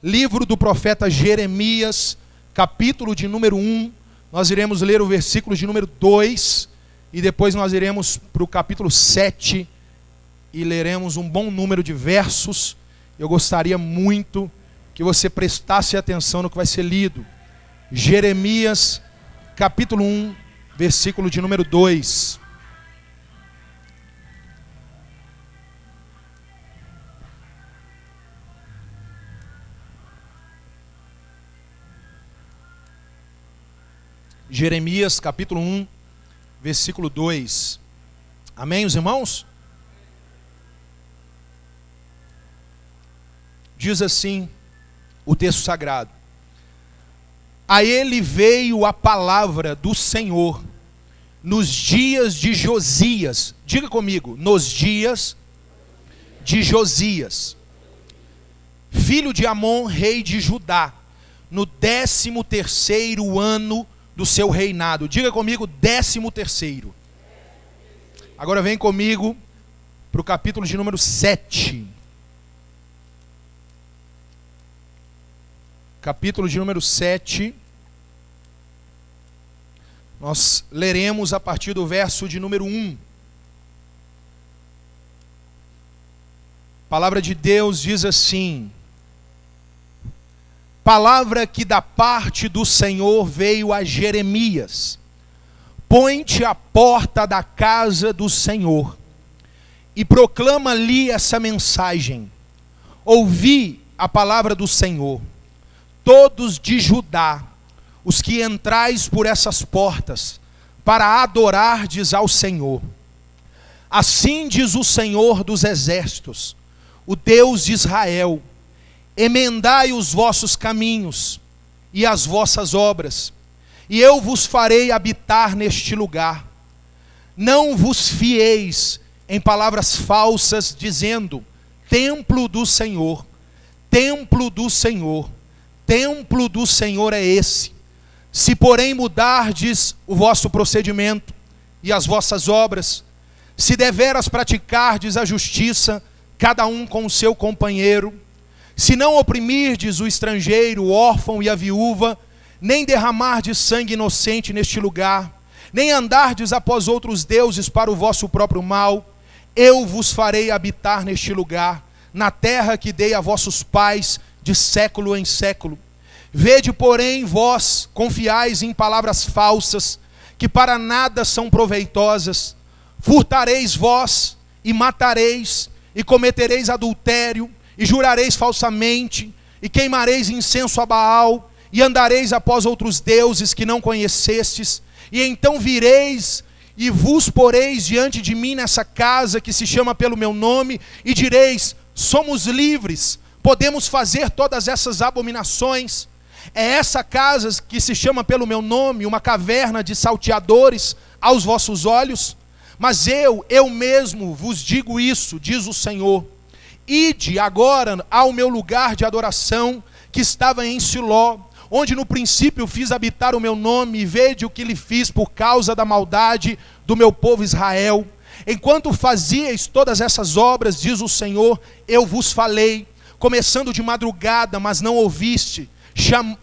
livro do profeta Jeremias, capítulo de número 1. Nós iremos ler o versículo de número 2 e depois nós iremos para o capítulo 7 e leremos um bom número de versos. Eu gostaria muito que você prestasse atenção no que vai ser lido. Jeremias, capítulo 1, versículo de número 2. Jeremias, capítulo 1, versículo 2. Amém, os irmãos? Diz assim o texto sagrado: a ele veio a palavra do Senhor nos dias de Josias. Diga comigo, nos dias de Josias, filho de Amon, rei de Judá, no 13º ano do seu reinado. Diga comigo, 13º. Agora vem comigo para o capítulo de número 7. Capítulo de número 7. Nós leremos a partir do verso de número 1. A palavra de Deus diz assim: palavra que da parte do Senhor veio a Jeremias: põe-te à porta da casa do Senhor e proclama-lhe essa mensagem. Ouvi a palavra do Senhor, todos de Judá, os que entrais por essas portas, para adorardes ao Senhor. Assim diz o Senhor dos exércitos, o Deus de Israel: emendai os vossos caminhos e as vossas obras, e eu vos farei habitar neste lugar. Não vos fieis em palavras falsas, dizendo: templo do Senhor, templo do Senhor, templo do Senhor é esse. Se porém mudardes o vosso procedimento e as vossas obras, se deveras praticardes a justiça, cada um com o seu companheiro, se não oprimirdes o estrangeiro, o órfão e a viúva, nem derramardes sangue inocente neste lugar, nem andardes após outros deuses para o vosso próprio mal, eu vos farei habitar neste lugar, na terra que dei a vossos pais de século em século. Vede, porém, vós confiais em palavras falsas, que para nada são proveitosas. Furtareis vós, e matareis, e cometereis adultério, e jurareis falsamente, e queimareis incenso a Baal, e andareis após outros deuses que não conhecestes, e então vireis e vos poreis diante de mim nessa casa que se chama pelo meu nome, e direis: somos livres, podemos fazer todas essas abominações. É essa casa que se chama pelo meu nome uma caverna de salteadores aos vossos olhos? Mas eu mesmo vos digo isso, diz o Senhor: ide agora ao meu lugar de adoração, que estava em Siló, onde no princípio fiz habitar o meu nome, e vede o que lhe fiz por causa da maldade do meu povo Israel. Enquanto fazíeis todas essas obras, diz o Senhor, eu vos falei, começando de madrugada, mas não ouviste.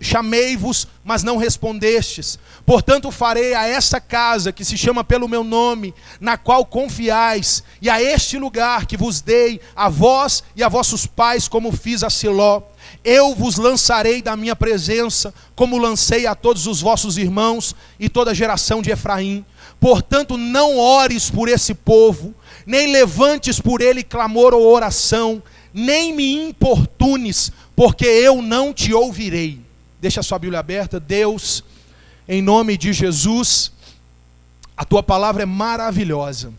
Chamei-vos, mas não respondestes. Portanto farei a essa casa que se chama pelo meu nome, na qual confiais, e a este lugar que vos dei a vós e a vossos pais, como fiz a Siló. Eu vos lançarei da minha presença, como lancei a todos os vossos irmãos e toda a geração de Efraim. Portanto não ores por esse povo, nem levantes por ele clamor ou oração, nem me importunes, porque eu não te ouvirei. Deixa a sua Bíblia aberta. Deus, em nome de Jesus, a tua palavra é maravilhosa.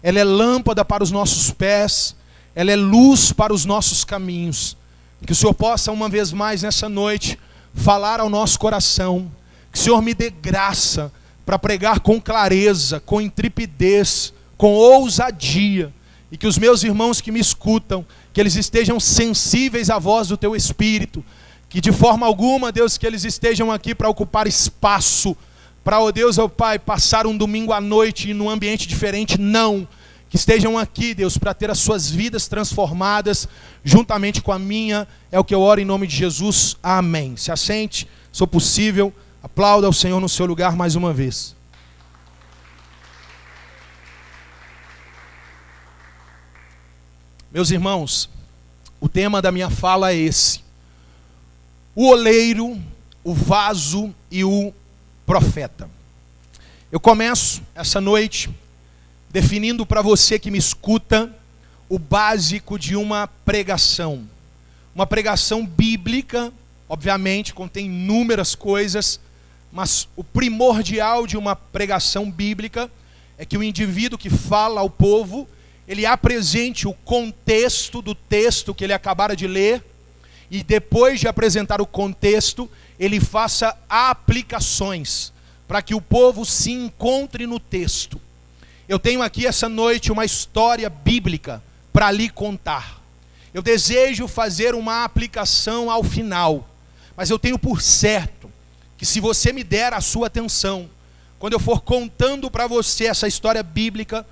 Ela é lâmpada para os nossos pés, ela é luz para os nossos caminhos. Que o Senhor possa uma vez mais nessa noite falar ao nosso coração. Que o Senhor me dê graça para pregar com clareza, com intrepidez, com ousadia. E que os meus irmãos que me escutam, que eles estejam sensíveis à voz do teu Espírito, que de forma alguma, Deus, que eles estejam aqui para ocupar espaço, para, ó Deus, ó Pai, passar um domingo à noite em um ambiente diferente, não, que estejam aqui, Deus, para ter as suas vidas transformadas juntamente com a minha. É o que eu oro em nome de Jesus. Amém. Se assente, se possível, aplauda ao Senhor no seu lugar mais uma vez. Meus irmãos, o tema da minha fala é esse: o oleiro, o vaso e o profeta. Eu começo essa noite definindo para você que me escuta o básico de uma pregação. Uma pregação bíblica, obviamente, contém inúmeras coisas, mas o primordial de uma pregação bíblica é que o indivíduo que fala ao povo, ele apresente o contexto do texto que ele acabara de ler, e depois de apresentar o contexto, ele faça aplicações, para que o povo se encontre no texto. Eu tenho aqui essa noite uma história bíblica para lhe contar. Eu desejo fazer uma aplicação ao final, mas eu tenho por certo que se você me der a sua atenção, quando eu for contando para você essa história bíblica,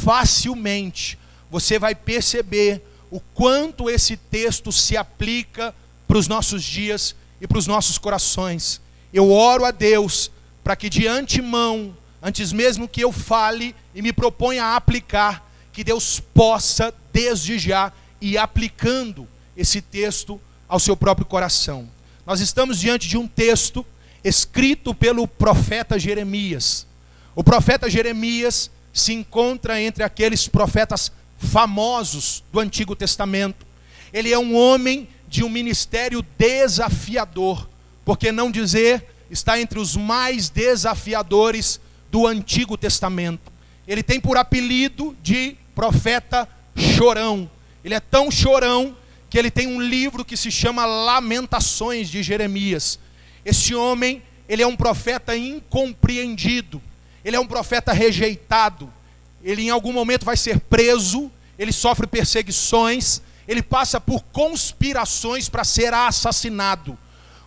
facilmente você vai perceber o quanto esse texto se aplica para os nossos dias e para os nossos corações. Eu oro a Deus para que de antemão, antes mesmo que eu fale e me proponha a aplicar, que Deus possa desde já ir aplicando esse texto ao seu próprio coração. Nós estamos diante de um texto escrito pelo profeta Jeremias. O profeta Jeremias se encontra entre aqueles profetas famosos do Antigo Testamento. Ele é um homem de um ministério desafiador, por que não dizer, está entre os mais desafiadores do Antigo Testamento. Ele tem por apelido de profeta chorão. Ele é tão chorão que ele tem um livro que se chama Lamentações de Jeremias. Esse homem, ele é um profeta incompreendido. Ele é um profeta rejeitado. Ele em algum momento vai ser preso, ele sofre perseguições, ele passa por conspirações para ser assassinado.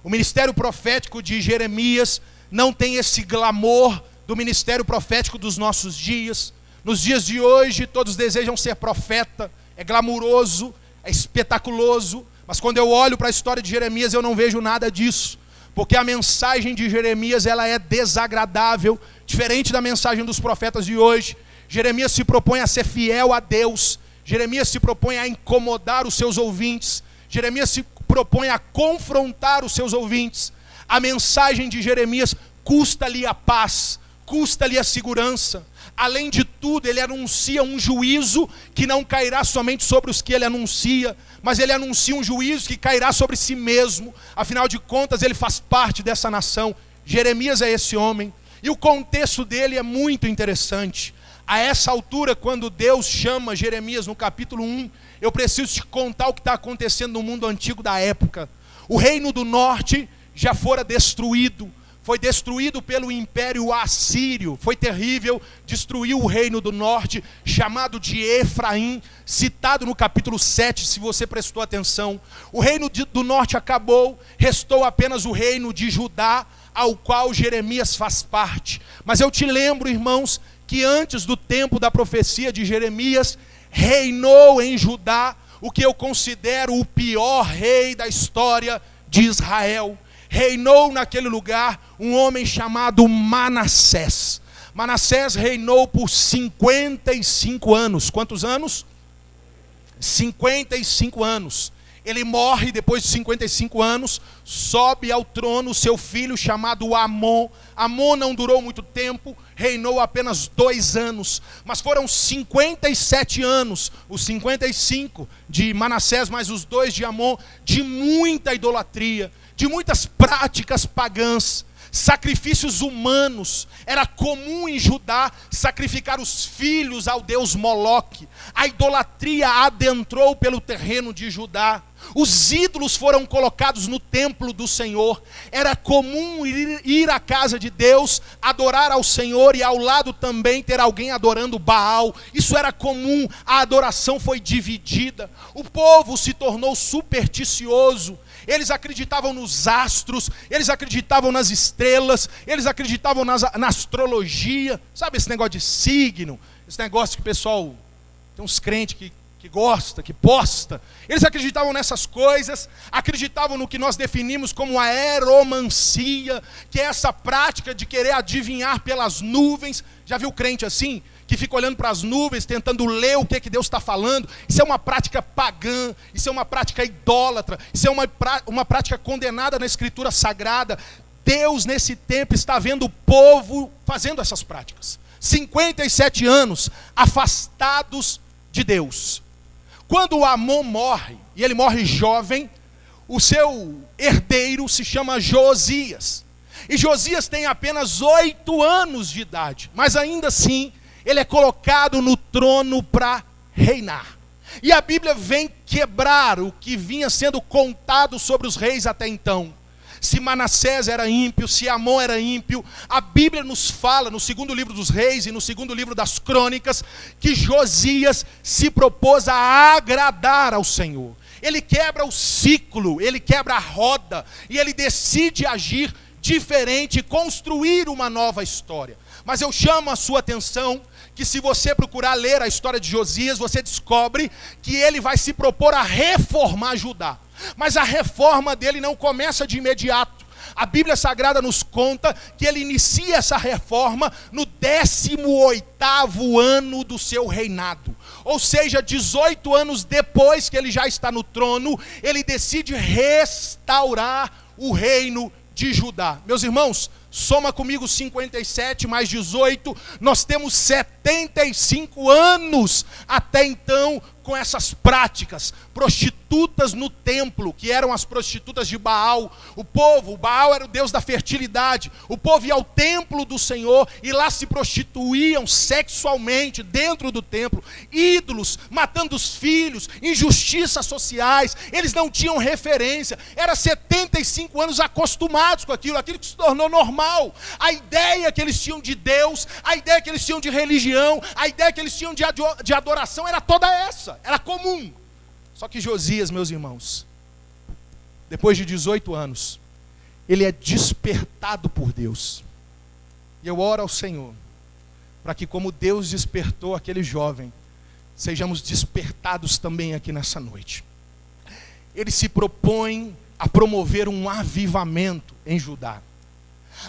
O ministério profético de Jeremias não tem esse glamour do ministério profético dos nossos dias. Nos dias de hoje, todos desejam ser profeta, é glamuroso, é espetaculoso, mas quando eu olho para a história de Jeremias, eu não vejo nada disso, porque a mensagem de Jeremias, ela é desagradável, diferente da mensagem dos profetas de hoje. Jeremias se propõe a ser fiel a Deus, Jeremias se propõe a incomodar os seus ouvintes, Jeremias se propõe a confrontar os seus ouvintes. A mensagem de Jeremias custa-lhe a paz, custa-lhe a segurança. Além de tudo, ele anuncia um juízo que não cairá somente sobre os que ele anuncia, mas ele anuncia um juízo que cairá sobre si mesmo. Afinal de contas, ele faz parte dessa nação. Jeremias é esse homem, e o contexto dele é muito interessante. A essa altura, quando Deus chama Jeremias no capítulo 1, eu preciso te contar o que está acontecendo no mundo antigo da época. O reino do norte já fora destruído, foi destruído pelo império assírio, foi terrível, destruiu o reino do norte, chamado de Efraim, citado no capítulo 7, se você prestou atenção. O reino do norte acabou, restou apenas o reino de Judá, ao qual Jeremias faz parte. Mas eu te lembro, irmãos, que antes do tempo da profecia de Jeremias, reinou em Judá o que eu considero o pior rei da história de Israel. Reinou naquele lugar um homem chamado Manassés. Manassés reinou por 55 anos. Quantos anos? 55 anos. Ele morre depois de 55 anos, sobe ao trono seu filho chamado Amon. Amon não durou muito tempo, reinou apenas 2 anos, mas foram 57 anos, os 55 de Manassés mais os 2 de Amon, de muita idolatria, de muitas práticas pagãs, sacrifícios humanos. Era comum em Judá sacrificar os filhos ao deus Moloque. A idolatria adentrou pelo terreno de Judá. Os ídolos foram colocados no templo do Senhor. Era comum ir à casa de Deus, adorar ao Senhor, e ao lado também ter alguém adorando Baal. Isso era comum, a adoração foi dividida. O povo se tornou supersticioso. Eles acreditavam nos astros, eles acreditavam nas estrelas, eles acreditavam na astrologia. Sabe esse negócio de signo? Esse negócio que o pessoal Tem uns crentes que gosta, que posta. Eles acreditavam nessas coisas, acreditavam no que nós definimos como a aeromancia, que é essa prática de querer adivinhar pelas nuvens. Já viu crente assim? Que fica olhando para as nuvens, tentando ler o que Deus está falando. Isso é uma prática pagã, isso é uma prática idólatra, isso é uma prática condenada na Escritura Sagrada. Deus, nesse tempo, está vendo o povo fazendo essas práticas. 57 anos afastados de Deus. Quando Amon morre, e ele morre jovem, o seu herdeiro se chama Josias. E Josias tem apenas 8 anos de idade, mas ainda assim, ele é colocado no trono para reinar. E a Bíblia vem quebrar o que vinha sendo contado sobre os reis até então. Se Manassés era ímpio, se Amon era ímpio, a Bíblia nos fala, no segundo livro dos reis e no segundo livro das crônicas, que Josias se propôs a agradar ao Senhor. Ele quebra o ciclo, ele quebra a roda, e ele decide agir diferente, construir uma nova história. Mas eu chamo a sua atenção que se você procurar ler a história de Josias, você descobre que ele vai se propor a reformar Judá. Mas a reforma dele não começa de imediato. A Bíblia Sagrada nos conta que ele inicia essa reforma no 18º ano do seu reinado. Ou seja, 18 anos depois que ele já está no trono, ele decide restaurar o reino de Judá. Meus irmãos, soma comigo 57 mais 18, nós temos 75 anos até então com essas práticas, prostitutas no templo, que eram as prostitutas de Baal. O Baal era o deus da fertilidade, o povo ia ao templo do Senhor e lá se prostituíam sexualmente dentro do templo, ídolos, matando os filhos, injustiças sociais, eles não tinham referência, era 75 anos acostumados com aquilo que se tornou normal. A ideia que eles tinham de Deus, a ideia que eles tinham de religião, a ideia que eles tinham de adoração era toda essa, era comum. Só que Josias, meus irmãos, depois de 18 anos, ele é despertado por Deus. E eu oro ao Senhor, para que como Deus despertou aquele jovem, sejamos despertados também aqui nessa noite. Ele se propõe a promover um avivamento em Judá.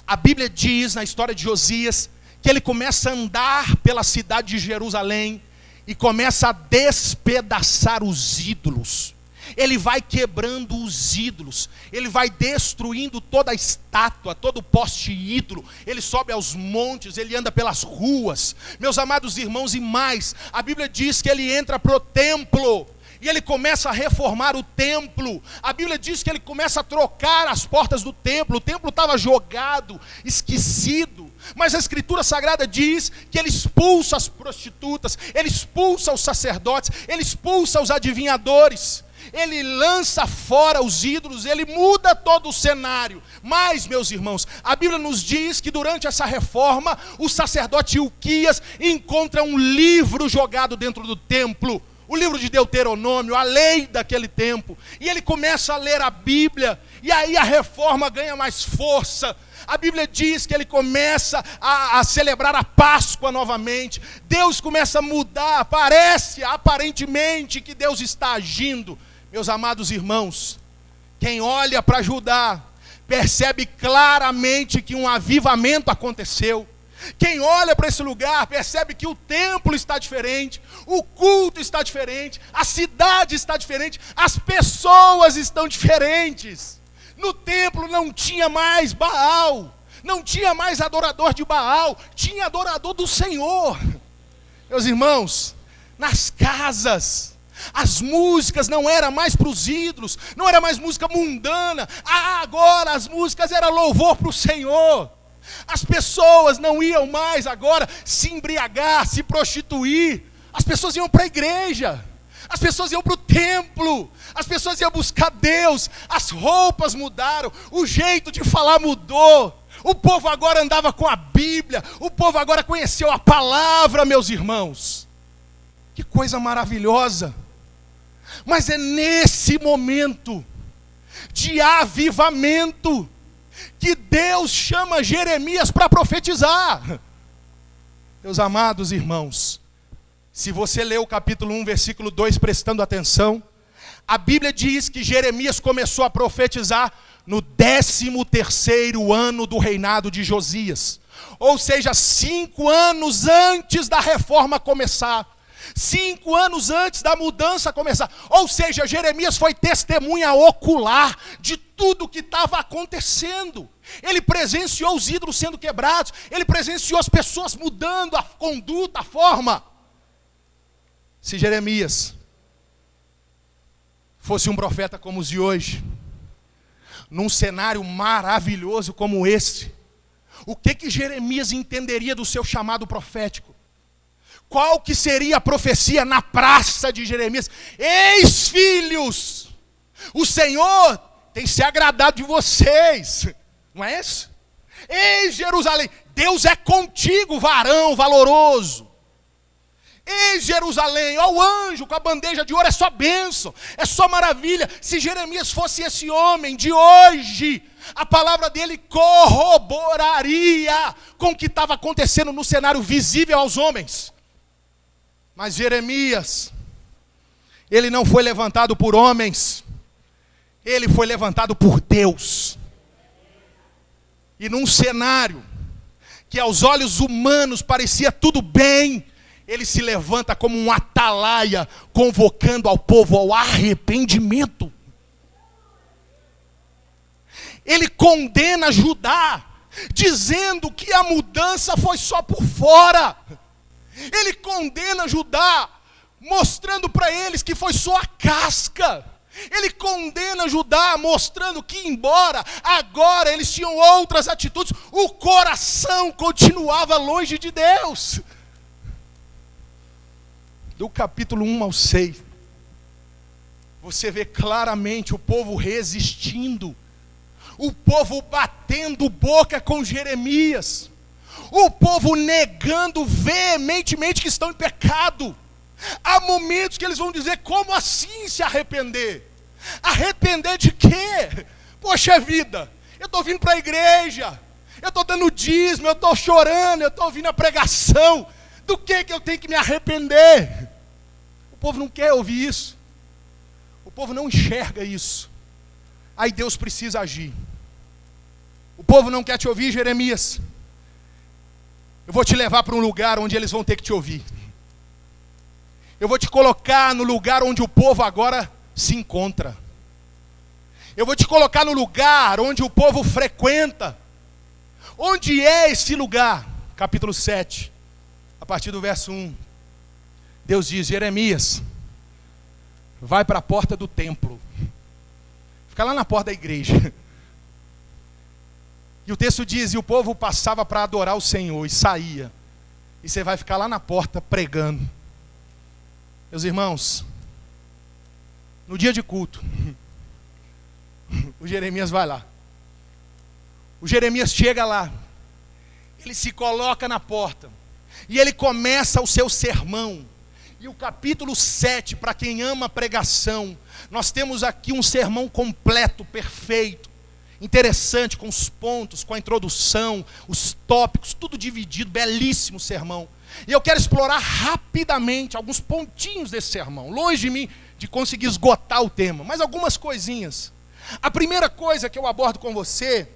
A Bíblia diz na história de Josias que ele começa a andar pela cidade de Jerusalém e começa a despedaçar os ídolos. Ele vai quebrando os ídolos, ele vai destruindo toda a estátua, todo o poste ídolo, ele sobe aos montes, ele anda pelas ruas. Meus amados irmãos, e mais, a Bíblia diz que ele entra para o templo, e ele começa a reformar o templo. A Bíblia diz que ele começa a trocar as portas do templo. O templo estava jogado, esquecido. Mas a Escritura Sagrada diz que ele expulsa as prostitutas, ele expulsa os sacerdotes, ele expulsa os adivinhadores. Ele lança fora os ídolos, ele muda todo o cenário. Mas, meus irmãos, a Bíblia nos diz que durante essa reforma, o sacerdote Ilquias encontra um livro jogado dentro do templo. O livro de Deuteronômio, a lei daquele tempo. E ele começa a ler a Bíblia. E aí a reforma ganha mais força. A Bíblia diz que ele começa a celebrar a Páscoa novamente. Deus começa a mudar. Parece, aparentemente, que Deus está agindo. Meus amados irmãos, quem olha para Judá, percebe claramente que um avivamento aconteceu. Quem olha para esse lugar percebe que o templo está diferente, o culto está diferente, a cidade está diferente, as pessoas estão diferentes. No templo não tinha mais Baal, não tinha mais adorador de Baal, tinha adorador do Senhor. Meus irmãos, nas casas, as músicas não eram mais para os ídolos, não era mais música mundana, agora as músicas eram louvor para o Senhor. As pessoas não iam mais agora se embriagar, se prostituir. As pessoas iam para a igreja, as pessoas iam para o templo, as pessoas iam buscar Deus. As roupas mudaram, o jeito de falar mudou. O povo agora andava com a Bíblia, o povo agora conheceu a palavra, meus irmãos. Que coisa maravilhosa. Mas é nesse momento de avivamento que Deus chama Jeremias para profetizar. Meus amados irmãos, Se você ler o capítulo 1, versículo 2, prestando atenção, a Bíblia diz que Jeremias começou a profetizar no 13º ano do reinado de Josias. Ou seja, 5 anos antes da reforma começar. 5 anos antes da mudança começar. Ou seja, Jeremias foi testemunha ocular de tudo que estava acontecendo. Ele presenciou os ídolos sendo quebrados. Ele presenciou as pessoas mudando a conduta, a forma. Se Jeremias fosse um profeta como os de hoje, num cenário maravilhoso como esse, o que Jeremias entenderia do seu chamado profético? Qual que seria a profecia na praça de Jeremias? Eis, filhos, o Senhor tem se agradado de vocês. Não é isso? Eis, Jerusalém, Deus é contigo, varão valoroso. Eis, Jerusalém, ó o anjo com a bandeja de ouro, é só bênção, é só maravilha. Se Jeremias fosse esse homem de hoje, a palavra dele corroboraria com o que estava acontecendo no cenário visível aos homens. Mas Jeremias, ele não foi levantado por homens, ele foi levantado por Deus. E num cenário que aos olhos humanos parecia tudo bem, ele se levanta como um atalaia, convocando ao povo ao arrependimento. Ele condena Judá, dizendo que a mudança foi só por fora. Ele condena Judá, mostrando para eles que foi só a casca. Ele condena Judá, mostrando que embora agora eles tinham outras atitudes, o coração continuava longe de Deus. Do capítulo 1 ao 6, você vê claramente o povo resistindo, o povo batendo boca com Jeremias, o povo negando veementemente que estão em pecado. Há momentos que eles vão dizer: como assim se arrepender? Arrepender de quê? Poxa vida, eu estou vindo para a igreja, eu estou dando dízimo, eu estou chorando, eu estou ouvindo a pregação. Do que eu tenho que me arrepender? O povo não quer ouvir isso. O povo não enxerga isso. Aí Deus precisa agir. O povo não quer te ouvir, Jeremias. Eu vou te levar para um lugar onde eles vão ter que te ouvir. Eu vou te colocar no lugar onde o povo agora se encontra. Eu vou te colocar no lugar onde o povo frequenta. Onde é esse lugar? Capítulo 7, a partir do verso 1. Deus diz: Jeremias, vai para a porta do templo. Fica lá na porta da igreja. E o texto diz: e o povo passava para adorar o Senhor e saía. E você vai ficar lá na porta pregando. Meus irmãos, no dia de culto, o Jeremias vai lá. O Jeremias chega lá. Ele se coloca na porta. E ele começa o seu sermão. E o capítulo 7, para quem ama pregação, nós temos aqui um sermão completo, perfeito, interessante, com os pontos, com a introdução, os tópicos, tudo dividido, belíssimo sermão. E eu quero explorar rapidamente alguns pontinhos desse sermão, longe de mim de conseguir esgotar o tema, mas algumas coisinhas. A primeira coisa que eu abordo com você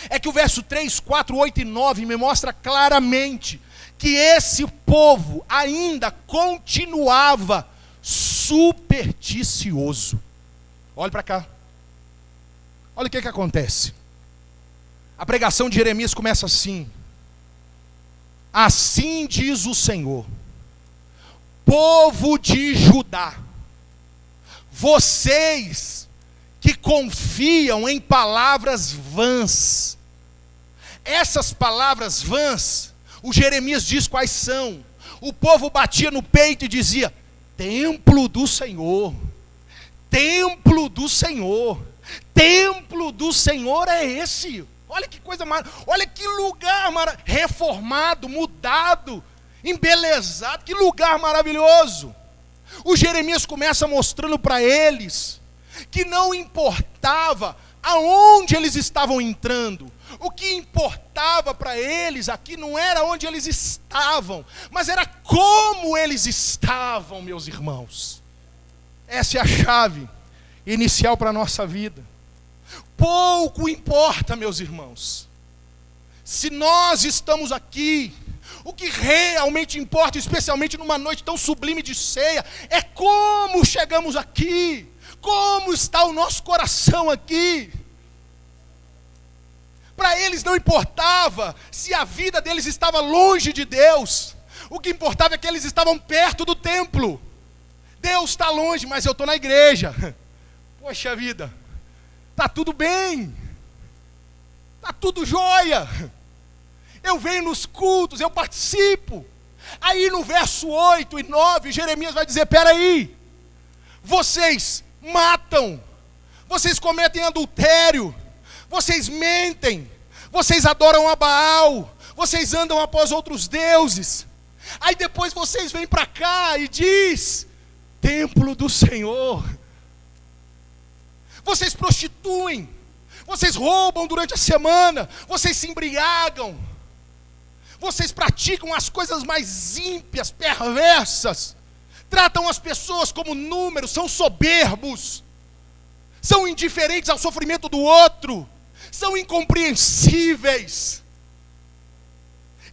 é que o verso 3, 4, 8 e 9 me mostra claramente que esse povo ainda continuava supersticioso. Olhe para cá. Olha o que acontece. A pregação de Jeremias começa assim: assim diz o Senhor, povo de Judá, vocês que confiam em palavras vãs. Essas palavras vãs, o Jeremias diz quais são. O povo batia no peito e dizia: templo do Senhor, templo do Senhor, templo do Senhor é esse. Olha que coisa maravilhosa, olha que lugar reformado, mudado, embelezado, que lugar maravilhoso. O Jeremias começa mostrando para eles que não importava aonde eles estavam entrando, O que importava para eles aqui não era onde eles estavam, mas era como eles estavam, meus irmãos. Essa é a chave inicial para a nossa vida. Pouco importa, meus irmãos, se nós estamos aqui. O que realmente importa, especialmente numa noite tão sublime de ceia, é como chegamos aqui, como está o nosso coração aqui. Para eles não importava se a vida deles estava longe de Deus, o que importava é que eles estavam perto do templo. Deus está longe, mas eu estou na igreja. Poxa vida, está tudo bem, está tudo jóia. Eu venho nos cultos, eu participo. Aí no verso 8 e 9, Jeremias vai dizer, peraí, vocês matam, vocês cometem adultério, vocês mentem, vocês adoram a Baal, vocês andam após outros deuses. Aí depois vocês vêm para cá e diz, templo do Senhor. Vocês prostituem, vocês roubam durante a semana, vocês se embriagam. Vocês praticam as coisas mais ímpias, perversas, tratam as pessoas como números, são soberbos, são indiferentes ao sofrimento do outro, são incompreensíveis.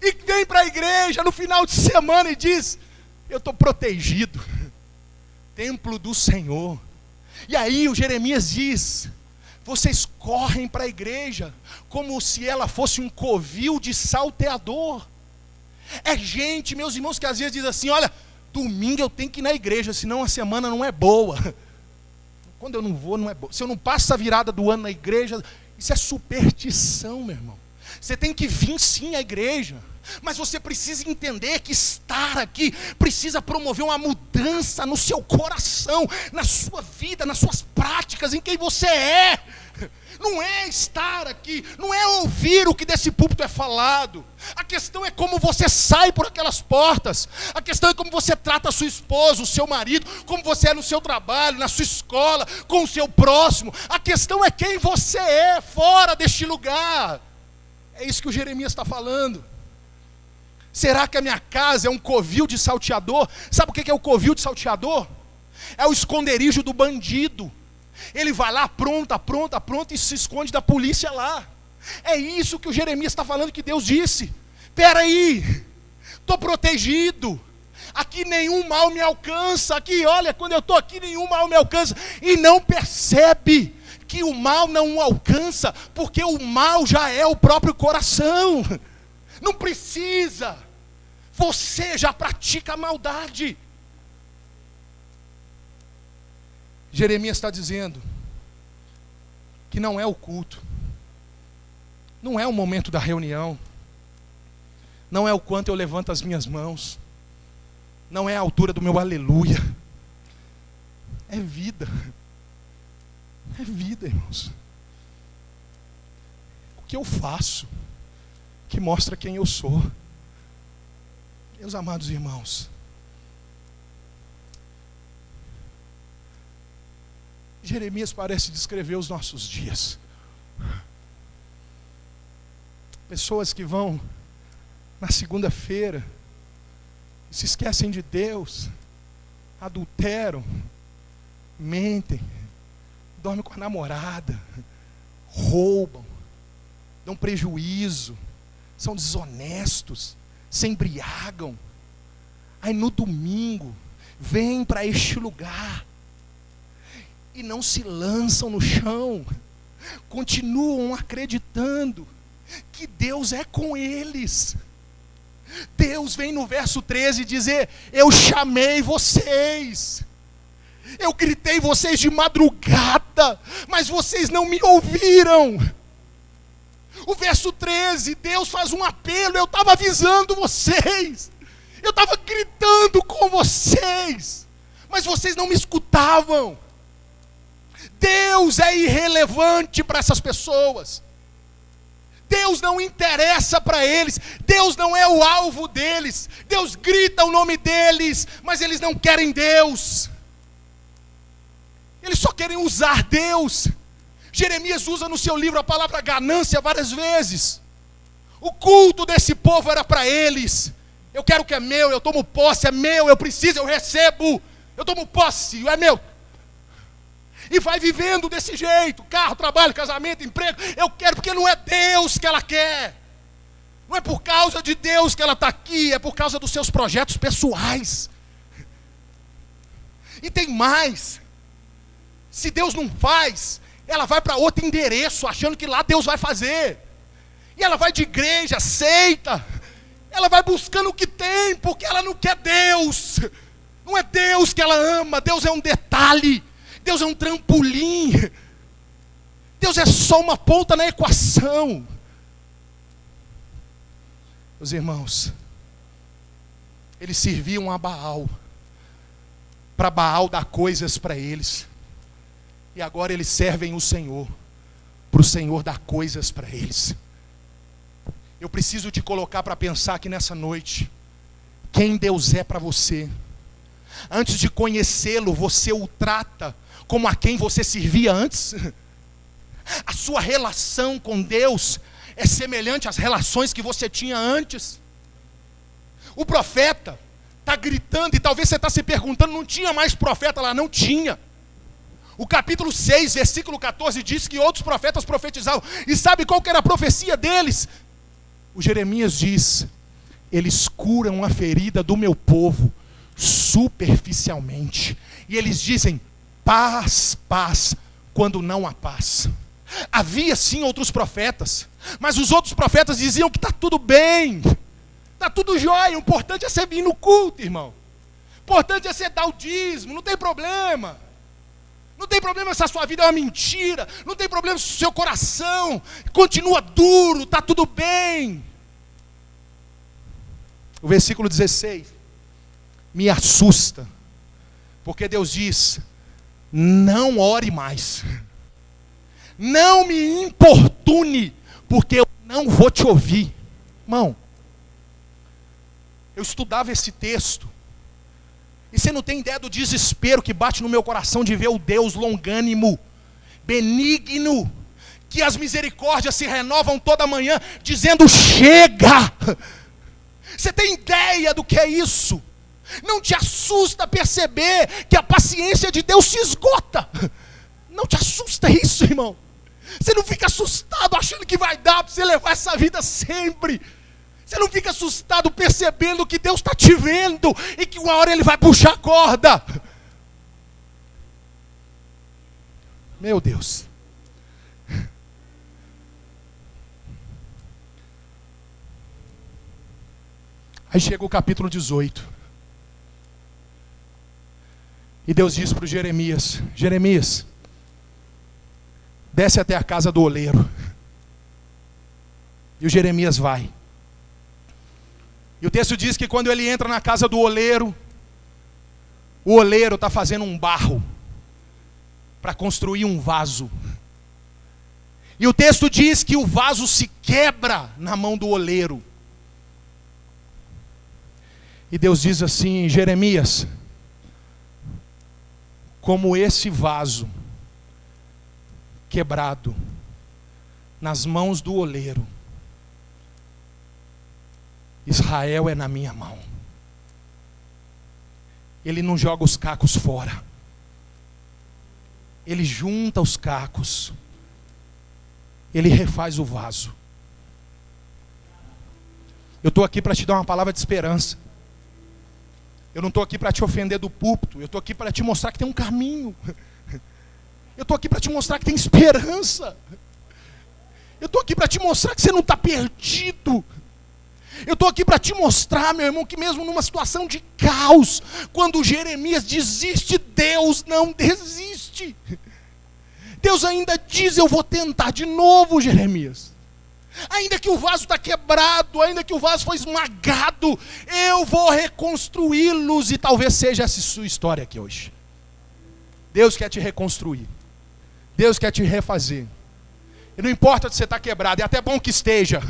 E vem para a igreja no final de semana e diz, eu estou protegido, templo do Senhor. E aí o Jeremias diz, vocês correm para a igreja como se ela fosse um covil de salteador. É gente, meus irmãos, que às vezes diz assim, olha, domingo eu tenho que ir na igreja, senão a semana não é boa. Quando eu não vou, não é boa. Se eu não passo a virada do ano na igreja, isso é superstição, meu irmão. Você tem que vir sim à igreja, mas você precisa entender que estar aqui precisa promover uma mudança no seu coração, na sua vida, nas suas práticas, em quem você é. Não é estar aqui, não é ouvir o que desse púlpito é falado. A questão é como você sai por aquelas portas. A questão é como você trata a sua esposa, o seu marido, como você é no seu trabalho, na sua escola, com o seu próximo. A questão é quem você é fora deste lugar. É isso que o Jeremias está falando. Será que a minha casa é um covil de salteador? Sabe o que é o covil de salteador? É o esconderijo do bandido. Ele vai lá, apronta e se esconde da polícia lá. É isso que o Jeremias está falando, que Deus disse. Peraí, estou protegido. Aqui nenhum mal me alcança. Aqui, olha, quando eu estou aqui, nenhum mal me alcança. E não percebe que o mal não o alcança, porque o mal já é o próprio coração. Não precisa. Você já pratica a maldade. Jeremias está dizendo que não é o culto, não é o momento da reunião, não é o quanto eu levanto as minhas mãos, não é a altura do meu aleluia, é vida, irmãos. O que eu faço que mostra quem eu sou. Meus amados irmãos, Jeremias parece descrever os nossos dias. Pessoas que vão na segunda-feira e se esquecem de Deus, adulteram, mentem, dormem com a namorada, roubam, dão prejuízo, são desonestos, se embriagam. Aí no domingo vêm para este lugar e não se lançam no chão, continuam acreditando que Deus é com eles. Deus vem no verso 13 dizer, eu chamei vocês, eu gritei vocês de madrugada, mas vocês não me ouviram. O verso 13, Deus faz um apelo, eu estava avisando vocês, eu estava gritando com vocês, mas vocês não me escutavam. Deus é irrelevante para essas pessoas. Deus não interessa para eles. Deus não é o alvo deles. Deus grita o nome deles, mas eles não querem Deus. Eles só querem usar Deus. Jeremias usa no seu livro a palavra ganância várias vezes. O culto desse povo era para eles. Eu quero o que é meu, eu tomo posse, é meu, eu preciso, eu recebo. Eu tomo posse, é meu. E vai vivendo desse jeito, carro, trabalho, casamento, emprego. Eu quero porque não é Deus que ela quer. Não é por causa de Deus que ela está aqui, é por causa dos seus projetos pessoais. E tem mais. Se Deus não faz, ela vai para outro endereço, achando que lá Deus vai fazer. E ela vai de igreja, seita. Ela vai buscando o que tem, porque ela não quer Deus. Não é Deus que ela ama, Deus é um detalhe. Deus é um trampolim. Deus é só uma ponta na equação. Meus irmãos, eles serviam a Baal, para Baal dar coisas para eles. E agora eles servem o Senhor, para o Senhor dar coisas para eles. Eu preciso te colocar para pensar aqui nessa noite, quem Deus é para você. Antes de conhecê-lo, você o trata como a quem você servia antes? A sua relação com Deus é semelhante às relações que você tinha antes? O profeta está gritando, e talvez você está se perguntando, não tinha mais profeta lá? Não tinha. O capítulo 6, versículo 14, diz que outros profetas profetizavam. E sabe qual que era a profecia deles? O Jeremias diz: eles curam a ferida do meu povo superficialmente. E eles dizem paz, paz, quando não há paz. Havia sim outros profetas, mas os outros profetas diziam que está tudo bem, está tudo jóia, o importante é você vir no culto, irmão. O importante é você dar o dízimo, não tem problema. Não tem problema se a sua vida é uma mentira. Não tem problema se o seu coração continua duro, está tudo bem. O versículo 16 me assusta, porque Deus diz: não ore mais, não me importune, porque eu não vou te ouvir. Irmão, eu estudava esse texto, e você não tem ideia do desespero que bate no meu coração de ver o Deus longânimo, benigno, que as misericórdias se renovam toda manhã, dizendo chega. Você tem ideia do que é isso? Não te assusta perceber que a paciência de Deus se esgota? Não te assusta isso, irmão? Você não fica assustado achando que vai dar para você levar essa vida sempre? Você não fica assustado percebendo que Deus está te vendo e que uma hora Ele vai puxar a corda? Meu Deus. Aí chega o capítulo 18. E Deus diz para o Jeremias: Jeremias, desce até a casa do oleiro. E o Jeremias vai. E o texto diz que quando ele entra na casa do oleiro, o oleiro está fazendo um barro para construir um vaso. E o texto diz que o vaso se quebra na mão do oleiro. E Deus diz assim: Jeremias, como esse vaso quebrado nas mãos do oleiro, Israel é na minha mão. Ele não joga os cacos fora, ele junta os cacos, ele refaz o vaso. Eu estou aqui para te dar uma palavra de esperança. Eu não estou aqui para te ofender do púlpito. Eu estou aqui para te mostrar que tem um caminho. Eu estou aqui para te mostrar que tem esperança. Eu estou aqui para te mostrar que você não está perdido. Eu estou aqui para te mostrar, meu irmão, que mesmo numa situação de caos, quando Jeremias desiste, Deus não desiste. Deus ainda diz: eu vou tentar de novo, Jeremias. Ainda que o vaso está quebrado, ainda que o vaso foi esmagado, eu vou reconstruí-los. E talvez seja essa sua história aqui hoje. Deus quer te reconstruir. Deus quer te refazer. E não importa se você está quebrado, é até bom que esteja.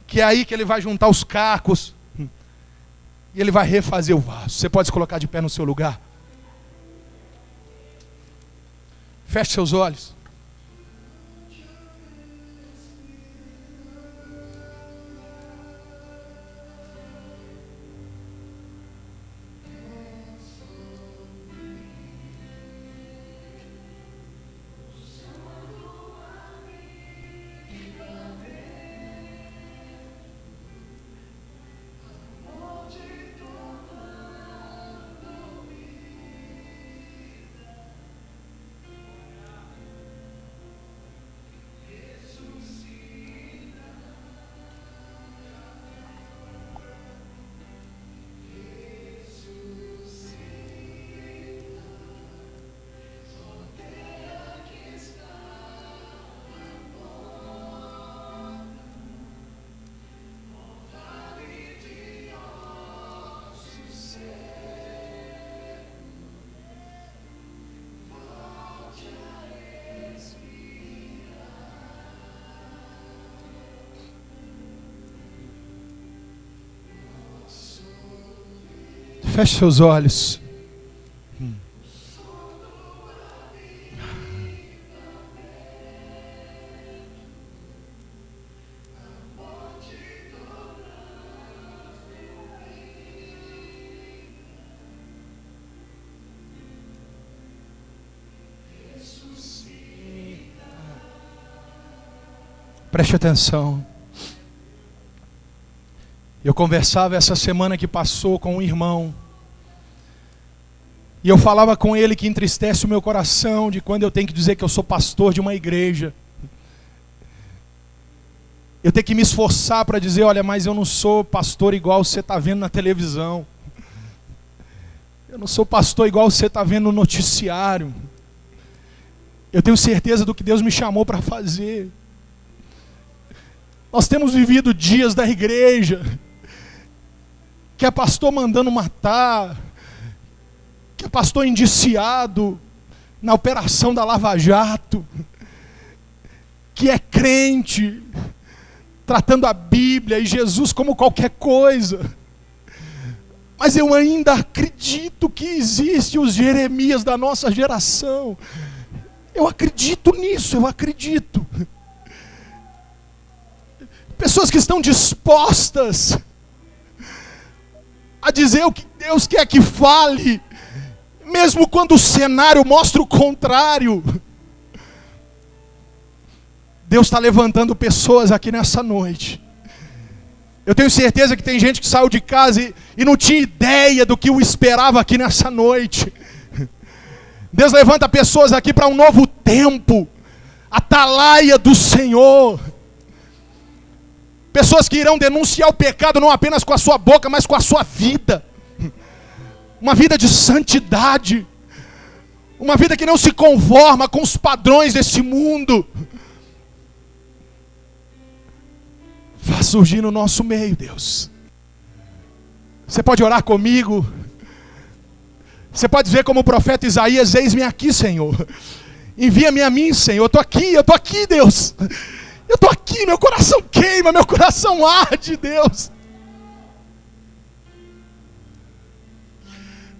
Que é aí que Ele vai juntar os cacos. E Ele vai refazer o vaso. Você pode se colocar de pé no seu lugar? Feche seus olhos. Feche seus olhos. Preste atenção. Eu conversava essa semana que passou com um irmão. E eu falava com ele que entristece o meu coração de quando eu tenho que dizer que eu sou pastor de uma igreja. Eu tenho que me esforçar para dizer, olha, mas eu não sou pastor igual você está vendo na televisão. Eu não sou pastor igual você está vendo no noticiário. Eu tenho certeza do que Deus me chamou para fazer. Nós temos vivido dias da igreja que é pastor mandando matar, que é pastor indiciado na operação da Lava Jato, que é crente tratando a Bíblia e Jesus como qualquer coisa. Mas eu ainda acredito que existem os Jeremias da nossa geração. Eu acredito nisso, eu acredito. Pessoas que estão dispostas a dizer o que Deus quer que fale, mesmo quando o cenário mostra o contrário. Deus está levantando pessoas aqui nessa noite. Eu tenho certeza que tem gente que saiu de casa e não tinha ideia do que o esperava aqui nessa noite. Deus levanta pessoas aqui para um novo tempo, atalaia do Senhor. Pessoas que irão denunciar o pecado não apenas com a sua boca, mas com a sua vida. Uma vida de santidade. Uma vida que não se conforma com os padrões desse mundo. Faz surgir no nosso meio, Deus. Você pode orar comigo. Você pode dizer como o profeta Isaías, eis-me aqui, Senhor. Envia-me a mim, Senhor. Eu estou aqui, Deus. Eu estou aqui, meu coração queima, meu coração arde, Deus.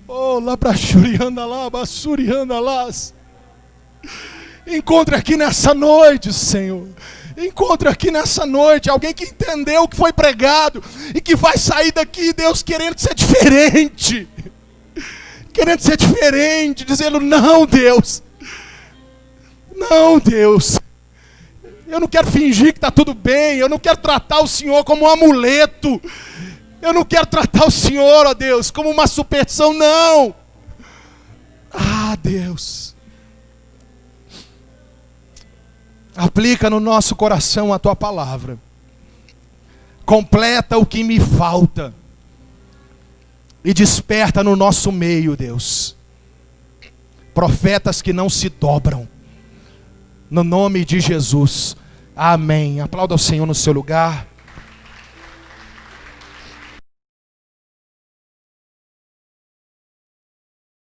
Oh, lá para Shurianda lá, Bassurianda lá. Encontre aqui nessa noite, Senhor. Encontre aqui nessa noite alguém que entendeu o que foi pregado e que vai sair daqui, Deus, querendo ser diferente. Querendo ser diferente, dizendo, não, Deus. Não, Deus. Eu não quero fingir que está tudo bem. Eu não quero tratar o Senhor como um amuleto. Eu não quero tratar o Senhor, ó Deus, como uma superstição, não. Ah, Deus. Aplica no nosso coração a Tua palavra. Completa o que me falta. E desperta no nosso meio, Deus, profetas que não se dobram. No nome de Jesus. Amém. Aplauda o Senhor no seu lugar.